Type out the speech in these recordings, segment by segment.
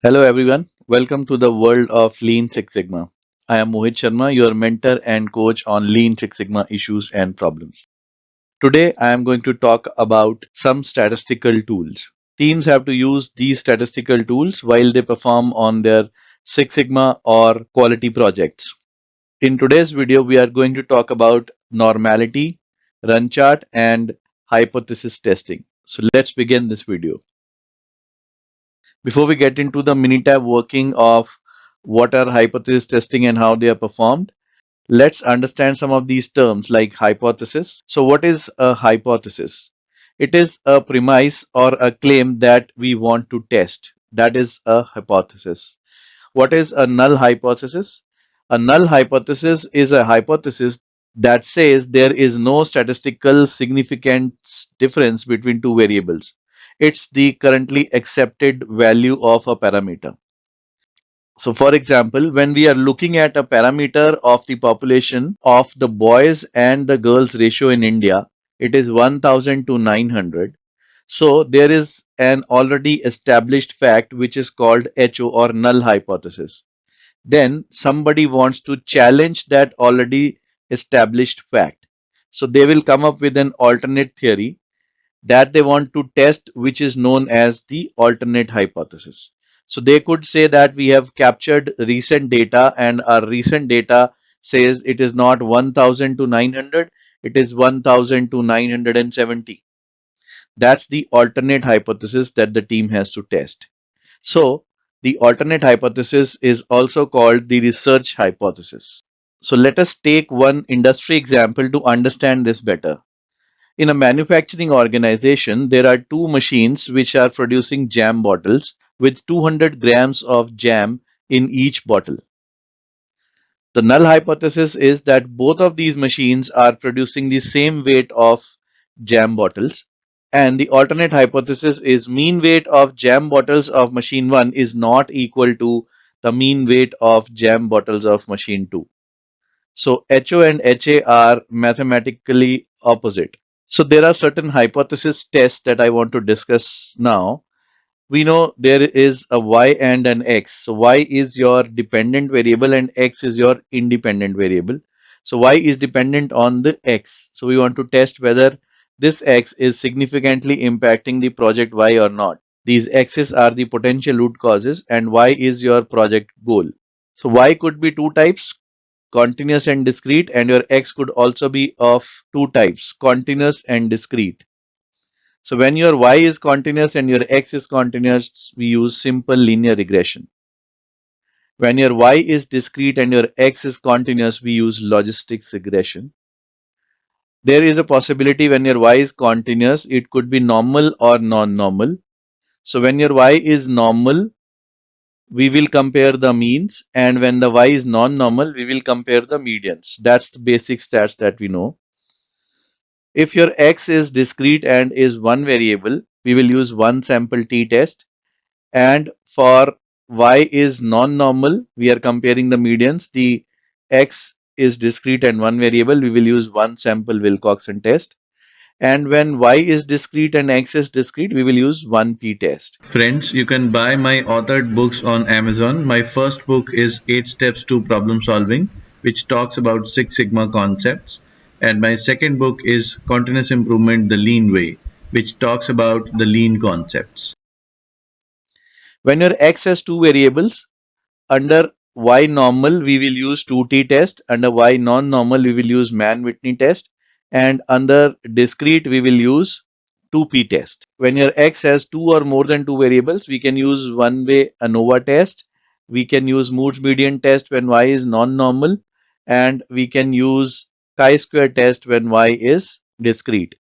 Hello everyone, welcome to the world of Lean Six Sigma. I am Mohit Sharma, your mentor and coach on Lean Six Sigma issues and problems. Today I am going to talk about some statistical tools. Teams have to use these statistical tools while they perform on their Six Sigma or quality projects. In today's video, we are going to talk about normality, run chart, and hypothesis testing. So let's begin this video. Before we get into the Minitab working of what are hypothesis testing and how they are performed, let's understand some of these terms like hypothesis. So, what is a hypothesis? It is a premise or a claim that we want to test. That is a hypothesis. What is a null hypothesis? A null hypothesis is a hypothesis that says there is no statistical significance difference between two variables. It's the currently accepted value of a parameter. So, for example, when we are looking at a parameter of the population of the boys and the girls ratio in India, it is 1000 to 900. So, there is an already established fact which is called HO or null hypothesis. Then somebody wants to challenge that already established fact. So, they will come up with an alternate theory that they want to test, which is known as the alternate hypothesis. So they could say that we have captured recent data and our recent data says it is not 1000 to 900, it is 1000 to 970. That's the alternate hypothesis that the team has to test. So the alternate hypothesis is also called the research hypothesis. So let us take one industry example to understand this better. In a manufacturing organization, there are two machines which are producing jam bottles with 200 grams of jam in each bottle. The null hypothesis is that both of these machines are producing the same weight of jam bottles, and the alternate hypothesis is mean weight of jam bottles of machine 1 is not equal to the mean weight of jam bottles of machine 2. So HO and HA are mathematically opposite. So there are certain hypothesis tests that I want to discuss now. We know there is a y and an x. So y is your dependent variable and x is your independent variable. So y is dependent on the x. So we want to test whether this x is significantly impacting the project y or not. These x's are the potential root causes and y is your project goal. So y could be two types, continuous and discrete, and your x could also be of two types, continuous and discrete. So when your y is continuous and your x is continuous, we use simple linear regression. When your y is discrete and your x is continuous, we use logistics regression. There is a possibility when your y is continuous, it could be normal or non-normal. So when your y is normal, we will compare the means, and when the y is non-normal, we will compare the medians. That's the basic stats that we know. If your x is discrete and is one variable, we will use one sample t-test. And for y is non-normal, we are comparing the medians. The x is discrete and one variable, we will use one sample Wilcoxon test. And when y is discrete and x is discrete, we will use one p-test. Friends, you can buy my authored books on Amazon. My first book is 8 Steps to Problem Solving, which talks about Six Sigma concepts. And my second book is Continuous Improvement the Lean Way, which talks about the lean concepts. When your x has two variables, under y normal we will use 2t test, under y non-normal we will use Mann-Whitney test, and under discrete we will use 2p test. When your x has two or more than two variables, we can use one-way Anova test, we can use Moore's median test when y is non-normal, and we can use chi-square test when y is discrete.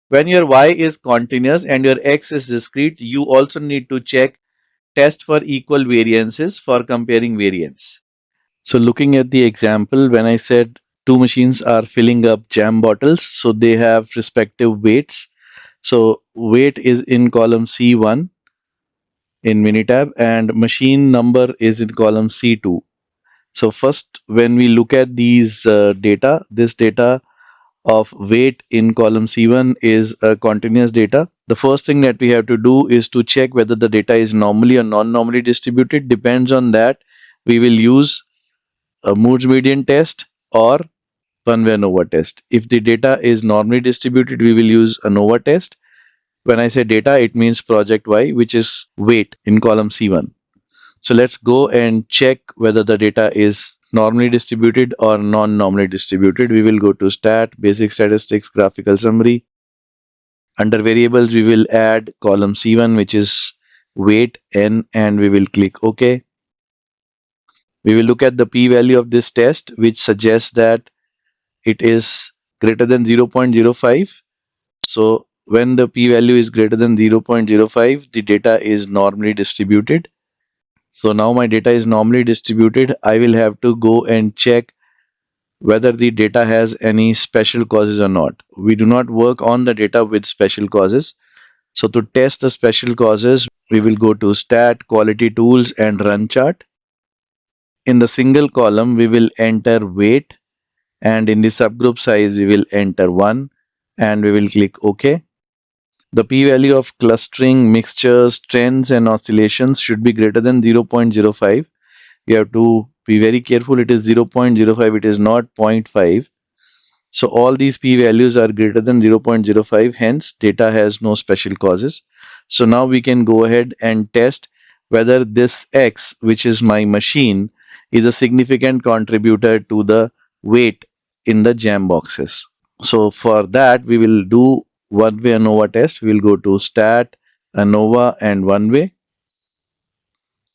When your y is continuous and your x is discrete, you also need to check test for equal variances for comparing variance. So looking at the example, when I said two machines are filling up jam bottles, so they have respective weights. So weight is in column C1 in Minitab and machine number is in column C2. So first, when we look at these data, this data of weight in column C1 is a continuous data. The first thing that we have to do is to check whether the data is normally or non-normally distributed. Depends on that, we will use a Moore's median test or one-way ANOVA test. If the data is normally distributed, we will use ANOVA test. When I say data, it means project Y, which is weight in column C1. So let's go and check whether the data is normally distributed or non-normally distributed. We will go to stat, basic statistics, graphical summary. Under variables, we will add column C1, which is weight n, and we will click OK. We will look at the p-value of this test, which suggests that it is greater than 0.05. So when the p-value is greater than 0.05, the data is normally distributed. So now my data is normally distributed. I will have to go and check whether the data has any special causes or not. We do not work on the data with special causes. So to test the special causes, we will go to stat, quality tools, and run chart. In the single column, we will enter weight, and in the subgroup size, we will enter 1, and we will click OK. The p-value of clustering, mixtures, trends, and oscillations should be greater than 0.05. We have to be very careful. It is 0.05, it is not 0.5. So all these p-values are greater than 0.05, hence data has no special causes. So now we can go ahead and test whether this X, which is my machine, is a significant contributor to the weight in the jam boxes. So for that, we will do one-way ANOVA test. We will go to stat, ANOVA, and one-way.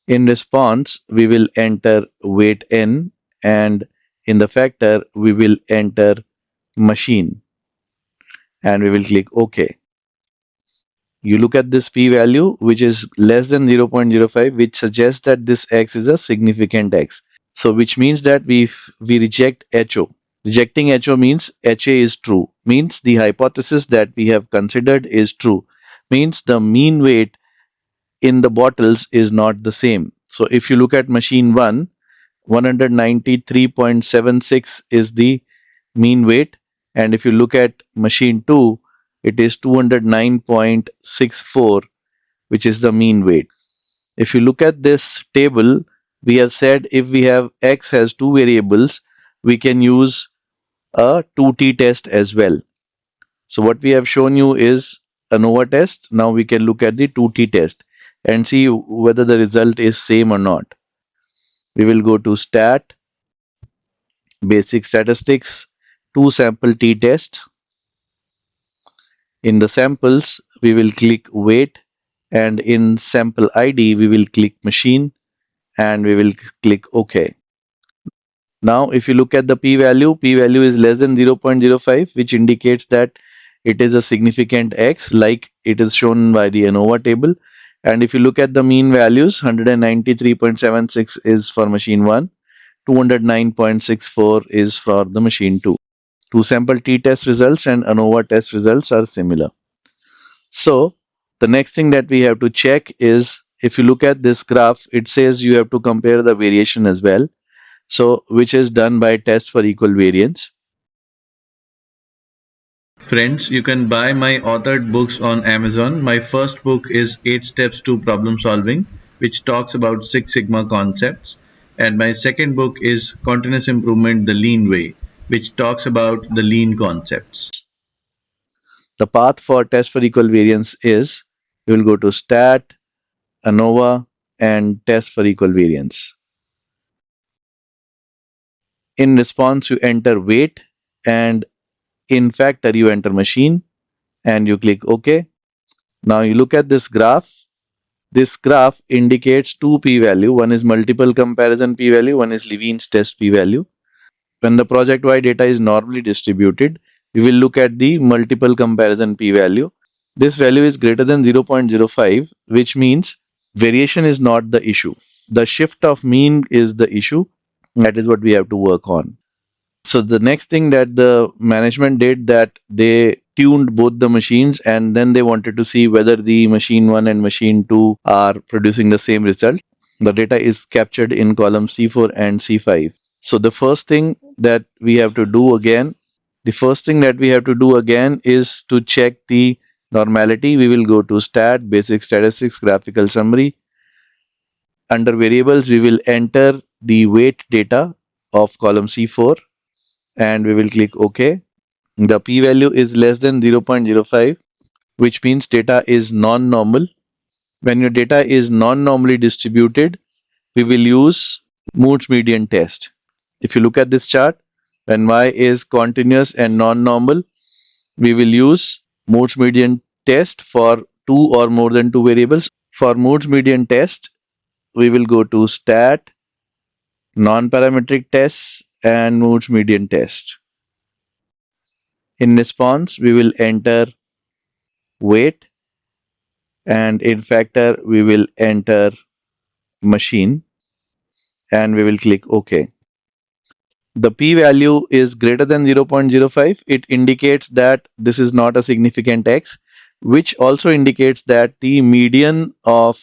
In response, we will enter weight n, and in the factor, we will enter machine, and we will click OK. You look at this p-value, which is less than 0.05, which suggests that this X is a significant X. So which means that we reject HO. Rejecting HO means HA is true, means the hypothesis that we have considered is true, means the mean weight in the bottles is not the same. So if you look at machine 1, 193.76 is the mean weight, and if you look at machine 2, it is 209.64, which is the mean weight. If you look at this table, we have said if we have X has two variables, we can use a 2T test as well. So what we have shown you is ANOVA test. Now we can look at the 2T test and see whether the result is same or not. We will go to stat, basic statistics, two sample T test. In the samples, we will click weight, and in sample ID, we will click machine, and we will click OK. Now, if you look at the p-value is less than 0.05, which indicates that it is a significant X, like it is shown by the ANOVA table. And if you look at the mean values, 193.76 is for machine 1, 209.64 is for the machine 2. Two sample t-test results and ANOVA test results are similar. So the next thing that we have to check is, if you look at this graph, it says you have to compare the variation as well. So which is done by test for equal variance. Friends, you can buy my authored books on Amazon. My first book is 8 Steps to Problem Solving, which talks about Six Sigma concepts. And my second book is Continuous Improvement the Lean Way, which talks about the lean concepts. The path for test for equal variance is, you will go to stat, ANOVA, and test for equal variance. In response, you enter weight, and in factor, you enter machine, and you click OK. Now you look at this graph. This graph indicates two p-value. One is multiple comparison p-value, one is Levene's test p-value. When the project-wide data is normally distributed, we will look at the multiple comparison p-value. This value is greater than 0.05, which means variation is not the issue. The shift of mean is the issue. That is what we have to work on. So the next thing that the management did, that they tuned both the machines, and then they wanted to see whether the machine 1 and machine 2 are producing the same result. The data is captured in column C4 and C5. So the first thing that we have to do again, The first thing that we have to do again is to check the normality. We will go to Stat, Basic Statistics, Graphical Summary. Under Variables, we will enter the weight data of column C4 and we will click OK. The p-value is less than 0.05, which means data is non-normal. When your data is non-normally distributed, we will use Moore's median test. If you look at this chart, when y is continuous and non-normal, we will use Moore's median test for two or more than two variables. For Moore's median test, we will go to Stat, Non-Parametric Tests, and Moore's median test. In response, we will enter weight, and in factor, we will enter machine, and we will click OK. The p-value is greater than 0.05. It indicates that this is not a significant x, which also indicates that the median of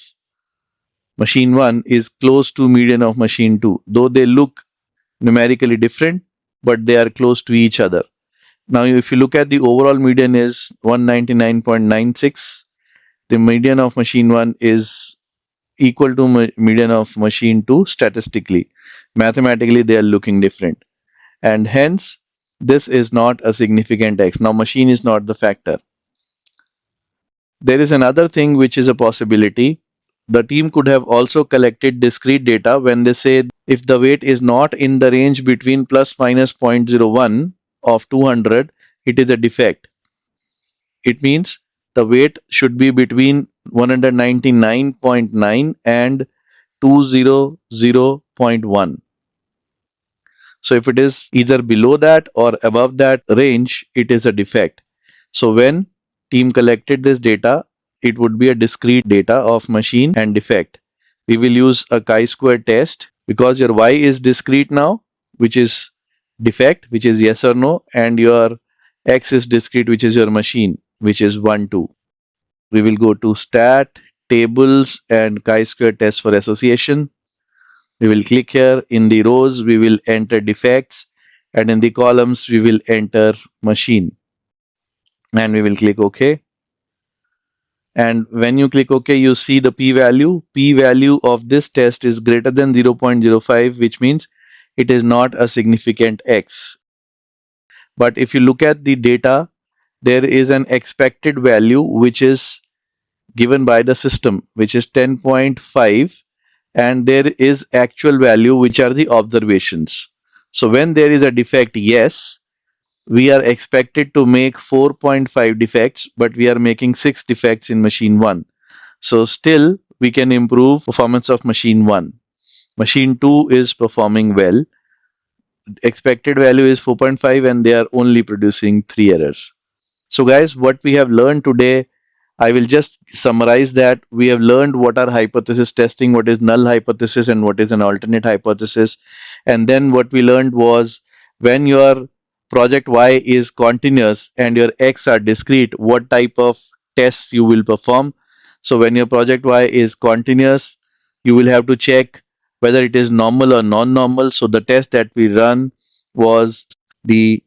machine 1 is close to median of machine 2, though they look numerically different, but they are close to each other. Now, if you look at the overall median is 199.96, the median of machine 1 is equal to median of machine 2 statistically. Mathematically, they are looking different. And hence, this is not a significant x. Now, machine is not the factor. There is another thing which is a possibility. The team could have also collected discrete data when they say if the weight is not in the range between plus minus 0.01 of 200, it is a defect. It means the weight should be between 199.9 and 200.1. So if it is either below that or above that range, it is a defect. So when team collected this data, it would be a discrete data of machine and defect. We will use a chi-square test because your y is discrete now, which is defect, which is yes or no, and your x is discrete, which is your machine, which is 1, 2. We will go to Stat, Tables, and chi-square test for association. We will click here. In the rows, we will enter defects, and in the columns, we will enter machine. And we will click OK. And when you click OK, you see the p-value. P-value of this test is greater than 0.05, which means it is not a significant x. But if you look at the data, there is an expected value which is given by the system, which is 10.5, and there is actual value, which are the observations. So when there is a defect, yes, we are expected to make 4.5 defects, but we are making 6 defects in machine 1. So still we can improve performance of machine 1. Machine 2 is performing well. Expected value is 4.5 and they are only producing 3 errors. So guys, what we have learned today, I will just summarize that we have learned what are hypothesis testing, what is null hypothesis and what is an alternate hypothesis. And then what we learned was when your project Y is continuous and your X are discrete, what type of tests you will perform. So when your project Y is continuous, you will have to check whether it is normal or non-normal. So the test that we run was the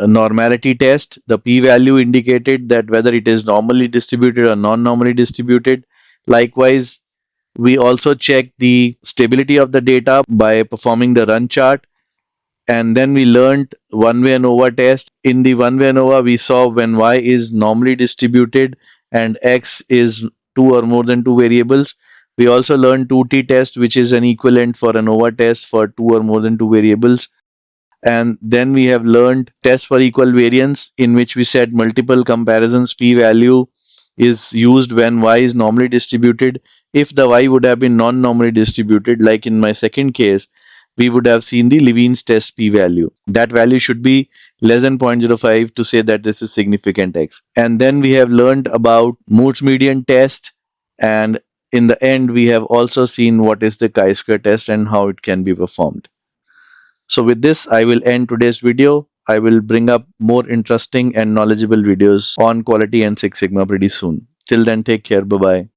normality test. The p-value indicated that whether it is normally distributed or non-normally distributed. Likewise, we also check the stability of the data by performing the run chart. And then we learned one-way ANOVA test. In the one-way ANOVA, we saw when y is normally distributed and x is two or more than two variables. We also learned 2T test, which is an equivalent for ANOVA test for two or more than two variables. And then we have learned test for equal variance, in which we said multiple comparisons p-value is used when y is normally distributed. If the y would have been non-normally distributed, like in my second case, we would have seen the Levene's test p-value. That value should be less than 0.05 to say that this is significant x. And then we have learned about Moore's median test, and in the end we have also seen what is the chi-square test and how it can be performed. So with this, I will end today's video. I will bring up more interesting and knowledgeable videos on quality and Six Sigma pretty soon. Till then, take care. Bye-bye.